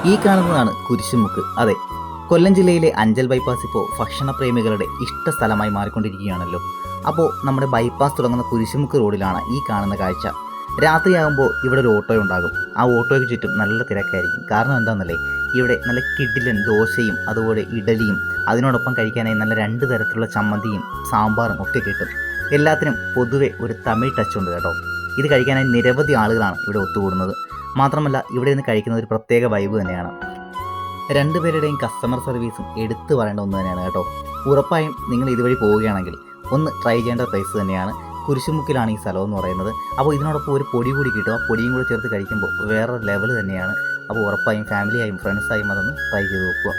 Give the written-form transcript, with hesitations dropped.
ഈ കാണുന്നതാണ് കുരിശുമുക്ക്. അതെ, കൊല്ലം ജില്ലയിലെ അഞ്ചൽ ബൈപ്പാസ് ഇപ്പോൾ ഭക്ഷണപ്രേമികളുടെ ഇഷ്ട സ്ഥലമായി മാറിക്കൊണ്ടിരിക്കുകയാണല്ലോ. അപ്പോൾ നമ്മുടെ ബൈപ്പാസ് തുടങ്ങുന്ന കുരിശുമുക്ക് റോഡിലാണ് ഈ കാണുന്ന കാഴ്ച. രാത്രിയാകുമ്പോൾ ഇവിടെ ഒരു ഓട്ടോ ഉണ്ടാകും. ആ ഓട്ടോയ്ക്ക് ചുറ്റും നല്ല തിരക്കായിരിക്കും. കാരണം എന്താണെന്നല്ലേ, ഇവിടെ നല്ല കിടിലൻ ദോശയും അതുപോലെ ഇഡലിയും അതിനോടൊപ്പം കഴിക്കാനായി നല്ല 2 തരത്തിലുള്ള ചമ്മന്തിയും സാമ്പാറും ഒക്കെ കിട്ടും. എല്ലാത്തിനും പൊതുവെ ഒരു തമിഴ് ടച്ച് ഉണ്ട് കേട്ടോ. ഇത് കഴിക്കാനായി നിരവധി ആളുകളാണ് ഇവിടെ ഒത്തുകൂടുന്നത്. മാത്രമല്ല ഇവിടെ നിന്ന് കഴിക്കുന്ന ഒരു പ്രത്യേക വൈബ് തന്നെയാണ്. രണ്ടുപേരുടെയും കസ്റ്റമർ സർവീസും എടുത്തു പറയേണ്ട ഒന്ന് തന്നെയാണ് കേട്ടോ. ഉറപ്പായും നിങ്ങൾ ഇതുവഴി പോവുകയാണെങ്കിൽ ഒന്ന് ട്രൈ ചെയ്യേണ്ട പ്ലേസ് തന്നെയാണ്. കുരിശുമുക്കിലാണ് ഈ സ്ഥലം എന്ന് പറയുന്നത്. അപ്പോൾ ഇതിനോടൊപ്പം ഒരു പൊടി കൂടി കിട്ടും. ആ പൊടിയും കൂടി ചേർത്ത് കഴിക്കുമ്പോൾ വേറെ ലെവൽ തന്നെയാണ്. അപ്പോൾ ഉറപ്പായും ഫാമിലിയായും ഫ്രണ്ട്സായും അതൊന്ന് ട്രൈ ചെയ്ത് നോക്കുക.